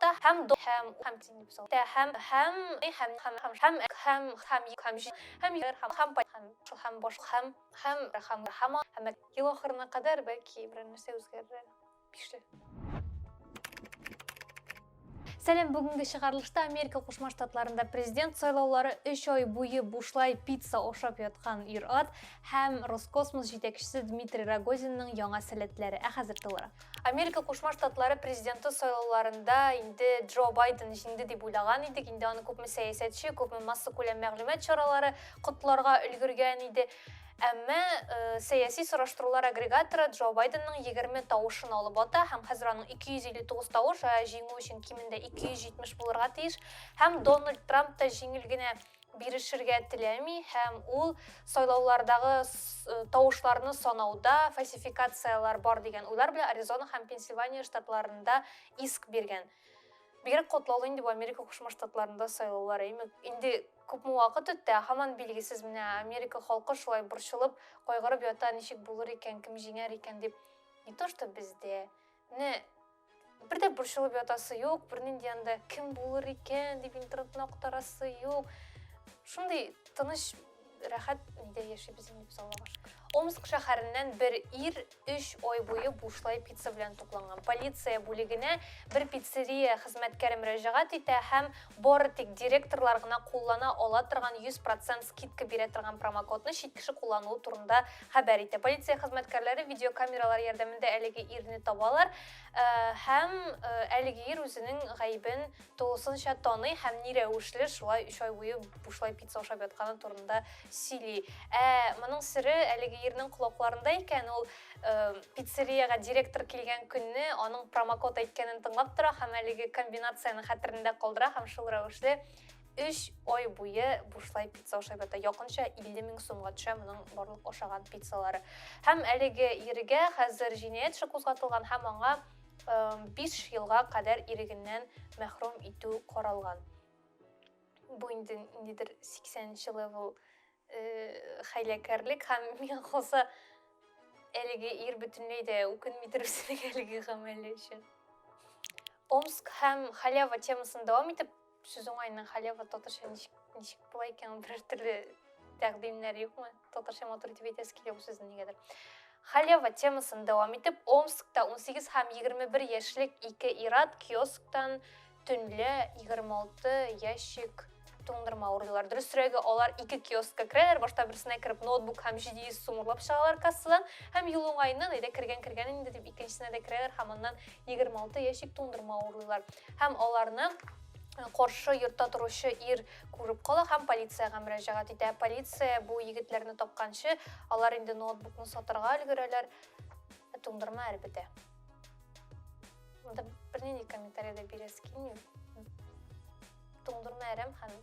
болта һәм тиңдеп сол. Һәм ел ахырына кадәр бәлки бер нәрсә үзгәрер. Пишле. Сәлем, бүгінгі шығарылышта Америка Кушма Штатларында президент сайлаулары 3 ай бойы бушлай пицца ошап ятқан ир-ат һәм Роскосмос жетекшісі Дмитрий Рогозинның яңа сәләтләре. Хәзер тулырак. Америка Кушма Штатлары президенты сайлауларында инде Джо Байден җиңде дип уйлаган идек. Инде аны күпме сәясәтче, күпме масса күләм мәгълүмат чаралары котларга өлгергән иде. Әмма сәяси сораштырулар агрегаторы Джо Байденның 20 тавышын алып ата, һәм хәзер аның 259 тавыш, җиңү өчен кимендә 270 булырга тиеш, һәм Дональд Трамп та җиңел генә бирешергә теләми, һәм ул сайлаулардагы тавышларны санауда фальсификациялар бар дигән уйлар белән Аризона һәм Пенсильвания штатларында иск биргән. Бигрәк катлаулы инде Америка Кушма Штатларында сайлаулар. Инде күпме вакыт үтте, һаман билгесез. Менә Америка халкы шулай борчылып, кайгырып ята, ничек булыр икән, кем җиңәр икән дип. Не то что бездә. Бер дә борчылып ятасы юк, бернинди анда кем булыр икән дип интернетта актарасы юк. Шундый тыныч, рәхәт нидә яшибез инде без Аллага шөкер. Омск шәһәреннән бер ир 3 ай буе бушлай пицца белән тукланган. Полиция бүлегенә бер пиццерия хезмәткәре мөрәҗәгать итә һәм бары тик директорлар гына куллана ала торган 100% скидка бирә торган промокодны чит кеше куллануы турында хәбәр итә. Полиция хезмәткәрләре видеокамералар ярдәмендә әлеге ирне табалар һәм әлеге ир үзенең гаибен тулысынча таный һәм ни рәвешле шулай 3 ай буе бушлай пицца ашап ятканы турында сөйли. Моның сире әлеге ирнең колакларында икән. Ул пиццерияга директор килгән көнне аның промокод әйткәнен тыңлап тора һәм әлеге комбинацияны хәтерендә калдыра һәм шул рәвешле 3 ай буе бушлай пицца ашап ята. Якынча 50,000 сумга төшә моның барлык ашаган пиццалары. Һәм әлеге иргә хәзер җинаять эше кузгатылган һәм аңа 5 елга кадәр ирегеннән мәхрүм итү каралган. Бу инде нидер 80-нче левел хәйләкәрлек һәм миңа калса әлеге ир бөтенләй дә үкенмидер үзенең әлеге гамәле өчен. Омск һәм халява темасын дәвам итеп, сүз уңайыннан халява татарча ничек була икән, бер төрле тәкъдимнәр юкмы? Татарча матур итеп әйтәсе килә бу сүзне нигәдер. Халява темасын дәвам итеп, Омскта 18 һәм 21 яшьлек 2 ир-ат киосктан төнлә 26 ящик туңдырма урлыйлар. Дөресрәге, алар 2 киоскка керәләр, башта берсенә кереп ноутбук һәм 700 сум урлап чыгалар кассадан, һәм ел уңайыннан әйдә кергән инде дип икенчесенә дә керәләр, һәм аннан 26 ящик туңдырма урлыйлар. Һәм аларны каршы йортта торучы ир күреп кала һәм полициягә мөрәҗәгать итә. Полиция бу егетләрне тапканчы, алар инде ноутбукны сатырга өлгерәләр. Туңдырма әрбетә. Монда бернинди комментарий да бирәсе килми. Туңдырма әрәм һәм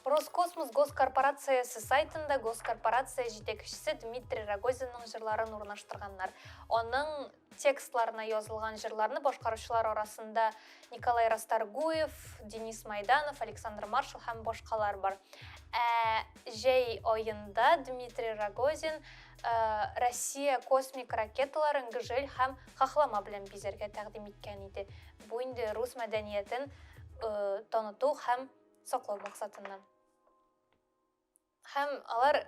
Роскосмос госкорпорациясы сайтында госкорпорация жетекчесе Дмитрий Рогозинның җырларын урнаштырганнар. Аның текстларына язылган җырларны башкаручылар арасында Николай Расторгуев, Денис Майданов, Александр Маршал һәм башкалар бар. Җәй аенда Дмитрий Рогозин Россия космик ракеталарын гүжел һәм хахлама белән бизәргә тәкъдим иткән иде. Бу инде рус мәдәниятен таныту һәм саклау максатыннан. Һәм алар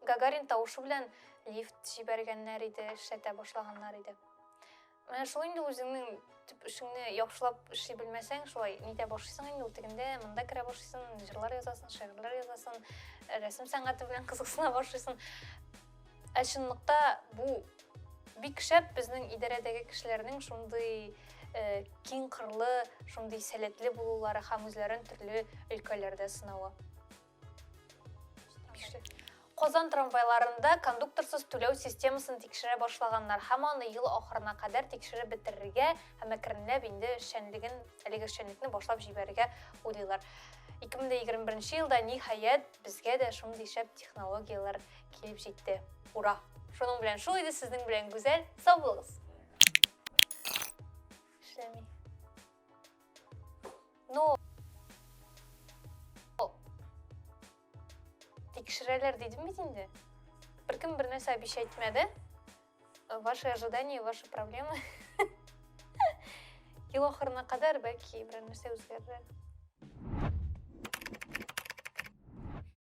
Гагарин тавышы белән лифт җибәргәннәр иде, эшләтә башлаганнар иде. Менә шул инде үзеңнең төп эшеңне яхшылап эшли белмәсәң, шулай нидә башлыйсың инде ул тегендә, монда керә башлыйсың, җырлар язасың, шигырьләр язасың, рәсем сәнгате белән кызыксына башлыйсың. Чынлыкта бу бик шәп безнең идарәдәге кешеләрнең шундый киң кырлы, шундый сәләтле булулары һәм үзләрен төрле өлкәләрдә сынавы. Казан трамвайларында кондукторсыз түләү системасын тикшерә башлаганнар һәм аны ел ахырына кадәр тикшереп бетерергә һәм әкренләп инде әлеге эшчәнлекне башлап җибәрергә уйлыйлар. 2021 елда ниһаять безгә дә шундый шәп технологиялар килеп җитте. Ура! Шуның белән шул иде, сезнең белән гүзәл, сау булыгыз. Эшләми. Тикшерәләр дидем бит инде. Беркем бер нәрсә обещать итмәде. Ваши ожидания, ваши проблемы. ел ахырына кадәр бәлки бер нәрсә үзгәрер.